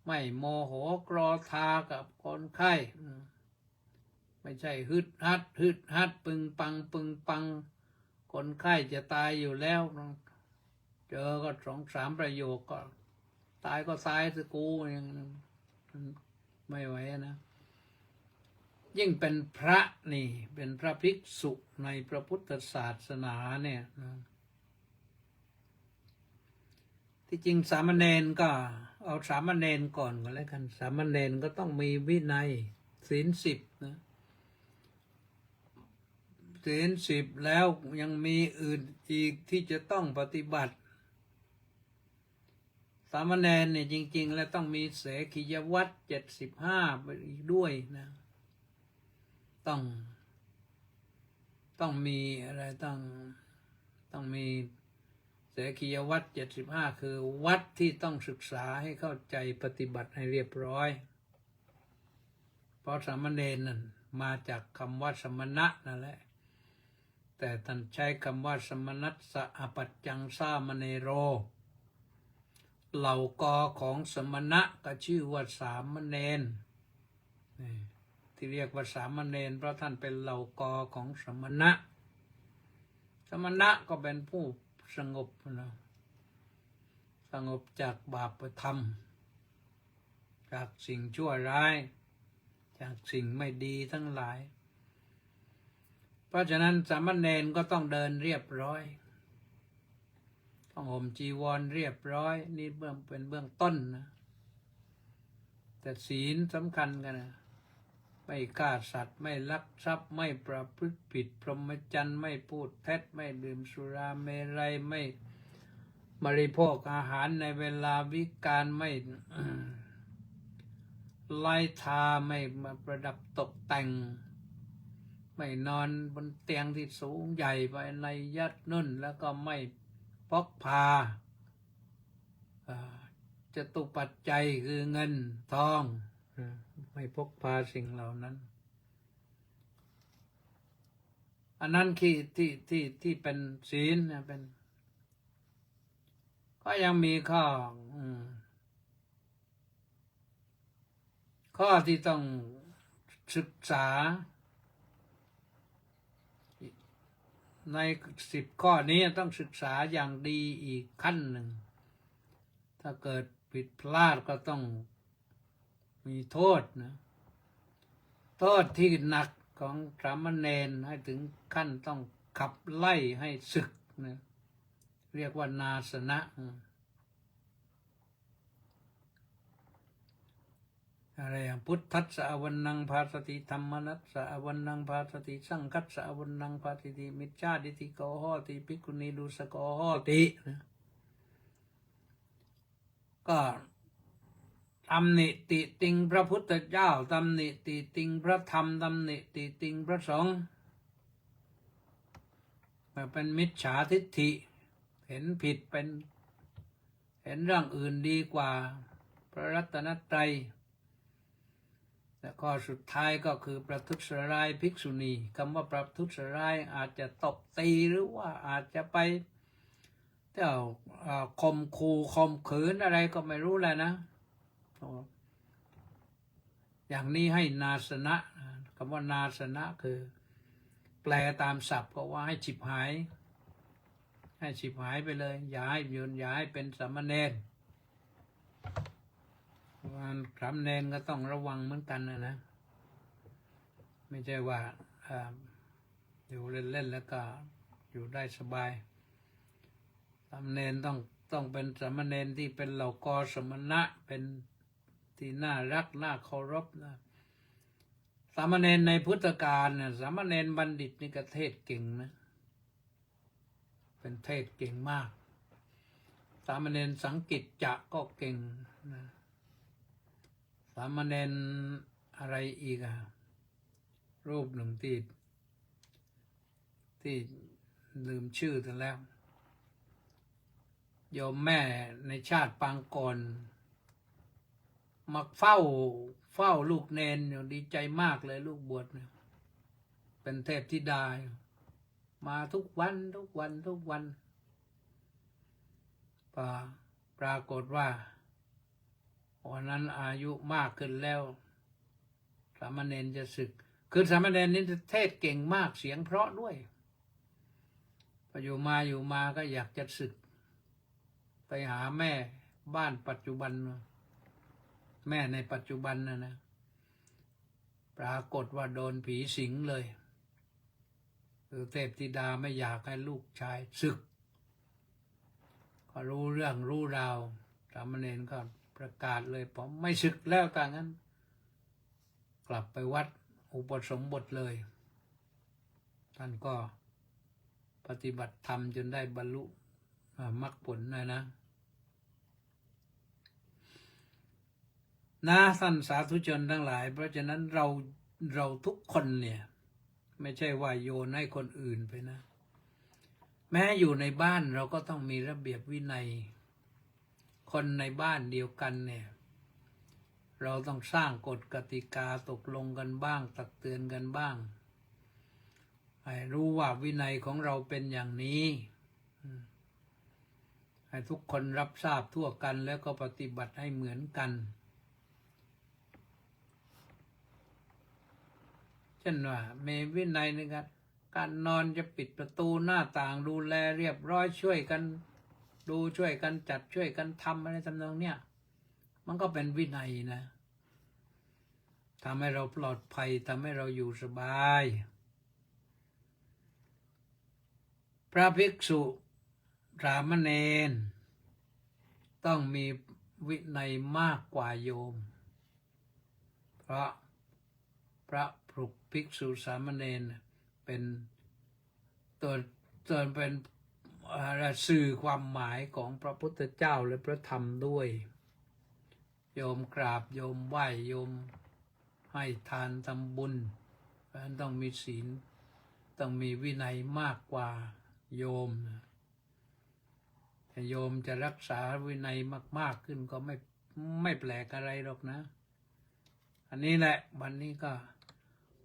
ไม่โมโหกรอทากับคนไข้ไม่ใช่ฮึดฮัดปึงปังคนไข้จะตายอยู่แล้วเจอก็2-3 ประโยคก็ตายก็ตายสิกูอย่างนั้นไม่ไหวนะยิ่งเป็นพระนี่เป็นพระภิกษุในพระพุทธศาสนาเนี่ยที่จริงสามเณรก็เอาสามเณรก่อนก็แล้วกันสามเณรก็ต้องมีวินัยศีล10นะศีล10แล้วยังมีอื่นอีกที่จะต้องปฏิบัติสามเณรเนี่ยจริงๆแล้วต้องมีเสขียวัตร75ไปอีกด้วยนะต้องมีอะไรต้องมีเสขียวัตร75คือวัดที่ต้องศึกษาให้เข้าใจปฏิบัติให้เรียบร้อยเพราะสามเณรนั่นมาจากคำว่าสมณะนั่นแหละแต่ท่านใช้คำว่าสมณัสสะอปัจจังสามเณโรเหล่ากอของสมณะก็ชื่อว่าสามเณรที่เรียกว่าสามเณรเพราะท่านเป็นเหล่ากอของสมณะสมณะก็เป็นผู้สงบนะสงบจากบาปธรรมจากสิ่งชั่วร้ายจากสิ่งไม่ดีทั้งหลายเพราะฉะนั้นสามเณรก็ต้องเดินเรียบร้อยต้องห่มจีวรเรียบร้อยนี่เป็นเบื้องต้นนะแต่ศีลสำคัญกันนะไม่ฆ่าสัตว์ไม่ลักทรัพย์ไม่ประพฤติผิดพรหมจรรย์ไม่พูดเท็จไม่ดื่มสุราเมรัยไม่บริโภคอาหารในเวลาวิกาลไม่ไล่ทาไม่มาประดับตกแต่งไม่นอนบนเตียงที่สูงใหญ่ไปในยัดนุ่นแล้วก็ไม่พกพาจตุปัจจัยคือเงินทองไม่พกพาสิ่งเหล่านั้น อันนั้นที่เป็นศีลนะเป็นก็ยังมีข้อที่ต้องศึกษาใน10 ข้อนี้ต้องศึกษาอย่างดีอีกขั้นหนึ่งถ้าเกิดผิดพลาดก็ต้องมีโทษนะโทษที่หนักของสามเณรให้ถึงขั้นต้องขับไล่ให้สึกนะเรียกว่านาสนะอะไรอย่างพุทธัสสะอวันนังภาสติธรรมนัสสะอวันนังภาสติสังคัสสะอวันนังภาสติมิจฉาทิฏฐิโกโหติภิกขุณีดุสโกโหตินะก็ตำหนิติติงพระพุทธเจ้าตำหนิติติงพระธรรมตำหนิติติงพระสงฆ์เป็นมิจฉาทิฏฐิเห็นผิดเป็นเห็นเรื่องอื่นดีกว่าพระรัตนตรัยและข้อสุดท้ายก็คือประทุษร้ายภิกษุณีคำว่าประทุษร้ายอาจจะตบตีหรือว่าอาจจะไปข่มขู่ข่มขืนอะไรก็ไม่รู้แหละนะอย่างนี้ให้นาสนะคำว่านาสนะคือแปลตามศัพท์ก็ว่าให้ฉิบหายให้ฉิบหายไปเลยอย่าให้ยืนอย่าให้เป็นสามเณรสามเณรก็ต้องระวังเหมือนกันนะไม่ใช่ว่าอยู่เล่นๆแล้วก็อยู่ได้สบายสามเณรต้องเป็นสามเณรที่เป็นเหล่ากอสมณะเป็นที่น่ารักน่าเคารพนะสามเณรในพุทธกาลเนี่ยสามเณรบัณฑิตนี่ก็เทศเก่งนะเป็นเทศเก่งมากสามเณรสังกิจจะก็เก่งนะสามเณรอะไรอีกรูปหนึ่งที่ลืมชื่อไปแล้วโยมแม่ในชาติปางก่อนมาเฝ้าลูกเนนอยู่ดีใจมากเลยลูกบวชเนี่ยเป็นเทพธิดามาทุกวันปรากฏว่าวันนั้นอายุมากขึ้นแล้วสามเณรจะสึกคือสามเณรนี่เทศเก่งมากเสียงเพราะด้วยพออยู่มาก็อยากจะสึกไปหาแม่บ้านปัจจุบันแม่ในปัจจุบันนะปรากฏว่าโดนผีสิงเลยคือเทพธิดาไม่อยากให้ลูกชายสึกก็รู้เรื่องรู้ราวสามเณรก็ประกาศเลยผมไม่สึกแล้วต่างนั้นกลับไปวัดอุปสมบทเลยท่านก็ปฏิบัติธรรมจนได้บรรลุมรรคผลนะท่านสาธุชนทั้งหลายเพราะฉะนั้นเราทุกคนเนี่ยไม่ใช่ว่าโยนให้คนอื่นไปนะแม้อยู่ในบ้านเราก็ต้องมีระเบียบวินัยคนในบ้านเดียวกันเนี่ยเราต้องสร้างกฎกติกาตกลงกันบ้างตักเตือนกันบ้างให้รู้ว่าวินัยของเราเป็นอย่างนี้ให้ทุกคนรับทราบทั่วกันแล้วก็ปฏิบัติให้เหมือนกันเช่นว่ามีวินัยในการนอนจะปิดประตูหน้าต่างดูแลเรียบร้อยช่วยกันดูช่วยกันจัดช่วยกันทำอะไรทำนองเนี้ยมันก็เป็นวินัยนะทำให้เราปลอดภัยทำให้เราอยู่สบายพระภิกษุสามเณรต้องมีวินัยมากกว่าโยมเพราะพระภิกษุสามเณรเป็นตัวเป็นสื่อความหมายของพระพุทธเจ้าและพระธรรมด้วยโยมกราบโยมไหว้โยมให้ทานทำบุญเพราะฉะนั้นต้องมีศีลต้องมีวินัยมากกว่าโยมโยมจะรักษาวินัยมากๆขึ้นก็ไม่แปลกอะไรหรอกนะอันนี้แหละวันนี้ก็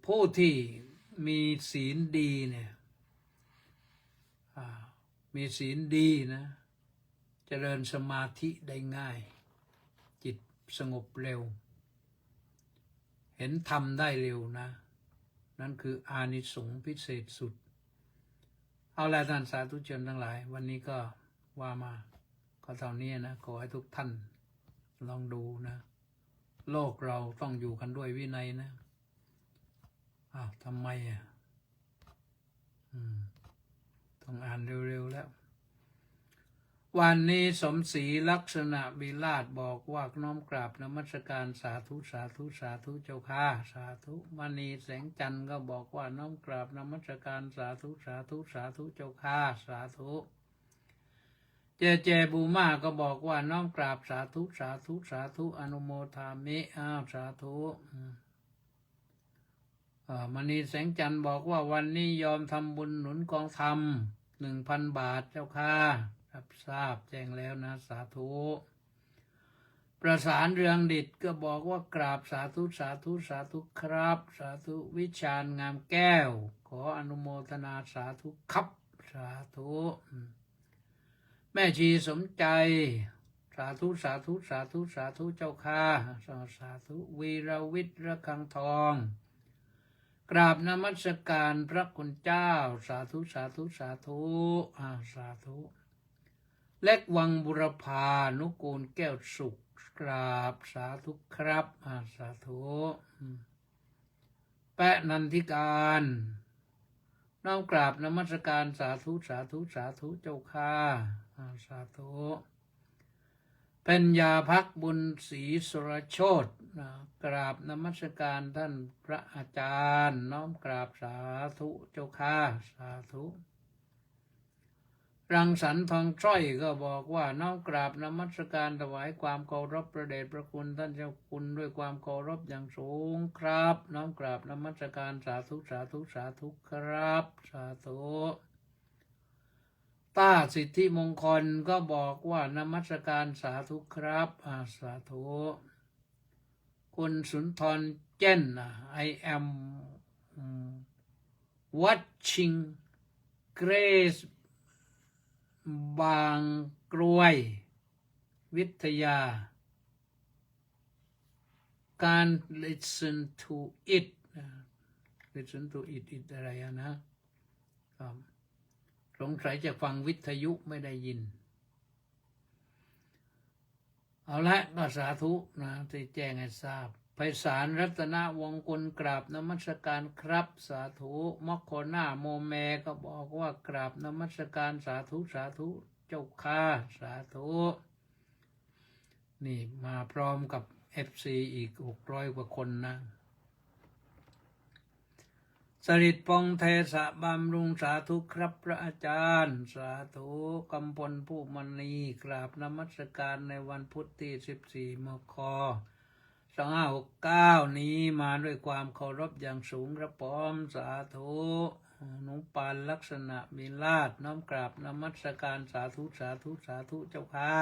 ผู้ที่มีศีลดีเนี่ย มีศีลดีนะเจริญสมาธิได้ง่ายจิตสงบเร็วเห็นธรรมได้เร็วนะนั่นคืออานิสงส์พิเศษสุดเอาละท่านสาธุชนทั้งหลายวันนี้ก็ว่ามาก็เท่านี้นะขอให้ทุกท่านลองดูนะโลกเราต้องอยู่กันด้วยวินัยนะทำไมต้องอ่านเร็วๆแล้ววันนี้สมศรีลักษณะวิราชบอกว่าน้อมกราบนมัสการสาธุสาธุสาธุเจ้าค่ะสาธุมณีแสงจันทร์ก็บอกว่าน้อมกราบนมัสการสาธุสาธุสาธุเจ้าค่ะสาธุเจบูมาก็บอกว่าน้อมกราบสาธุสาธุสาธุอนุโมทามิสาธุมณีแสงจันทร์บอกว่าวันนี้ยอมทำบุญหนุนกองธรรม 1,000 บาทเจ้าค่ะรับทราบแจ้งแล้วนะสาธุประสานเรืองดิตก็บอกว่ากราบสาธุสาธุสาธุครับสาธุวิชาญงามแก้วขออนุโมทนาสาธุครับสาธุแม่ชีสมใจสาธุสาธุสาธุสาธุเจ้าค่ะสาธุวีรวิทย์ระฆังทองกราบนมัสการพระคุณเจ้าสาธุสาธุสาธุสาธุเล็กวังบุรพานุกูลแก้วสุขกราบสาธุครับสาธุแปะนันทิการน้อมกราบนมัสการสาธุสาธุสาธุเจ้าค่ะสาธุเป็นยาพักบุญศรีสุรโชติกราบนมัสการท่านพระอาจารย์น้อมกราบสาธุเจ้าค่ะสาธุรังสรรค์ทองจ้อยก็บอกว่าน้อมกราบนมัสการถวายความเคารพพระเดชพระคุณท่านเจ้าคุณด้วยความเคารพอย่างสูงครับน้อมกราบนมัสการสาธุสาธุสาธุครับสาธุต้าสิทธิมงคลก็บอกว่านมัสการสาธุครับสาธุคุณสุนทรเจนI am watching Grace บางกรวยวิทยาการ listen to it listen to it อะไรนะครับสงสัยจะฟังวิทยุไม่ได้ยินเอาละก็สาธุนะที่แจ้งให้ทราบไพศาลรัตนวงศ์กุลกราบนมัสการครับสาธุมคโคนาโมเมก็บอกว่ากราบนมัสการสาธุสาธุเจ้าค่ะสาธุนี่มาพร้อมกับ FC อีก600 กว่าคนนะสริตปองเทสะบำรุงสาธุครับพระอาจารย์สาธุกำพลผู้มณีกราบนมัสการในวันพุธที่14 มค2569นี้มาด้วยความเคารพอย่างสูงกระป๋อมสาธุหนูปานลักษณะมีลาดน้อมกราบนมัสการสาธุสาธุสาธุเจ้าค่ะ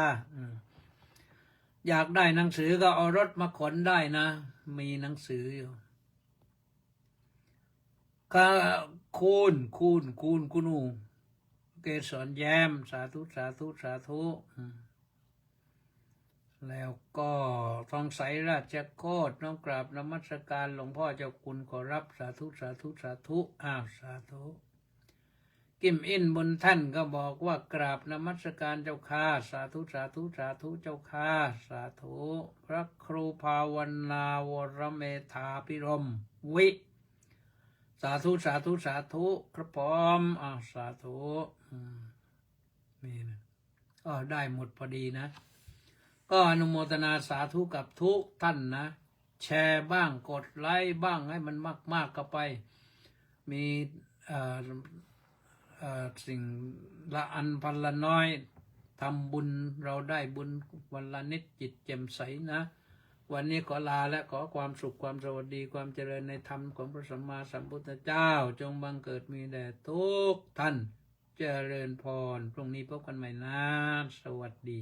อยากได้หนังสือก็เอารถมาขนได้นะมีหนังสืออยู่คุณนูเกศรแย้มสาธุสาธุสาธุแล้วก็ทองใสราชโคตรน้อมกราบนมัสการหลวงพ่อเจ้าคุณขอรับสาธุสาธุสาธุสาธุกิมอินบนท่านก็บอกว่ากราบนมัสการเจ้าค่ะสาธุสาธุสาธุเจ้าค่ะสาธุพระครูภาวนาวรเมธาภิรมวิสาธุสาธุสาธุครับผมสาธุนี่นะก็ได้หมดพอดีนะก็อนุโมทนาสาธุกับทุกท่านนะแชร์บ้างกดไลค์บ้างให้มันมากๆเข้าไปมีสิ่งละอันพันละน้อยทำบุญเราได้บุญวันละนิดจิตแจ่มใสนะวันนี้ขอลาและขอความสุขความสวัสดีความเจริญในธรรมของพระสัมมาสัมพุทธเจ้าจงบังเกิดมีแด่ทุกท่านเจริญพรพรุ่งนี้พบกันใหม่นะสวัสดี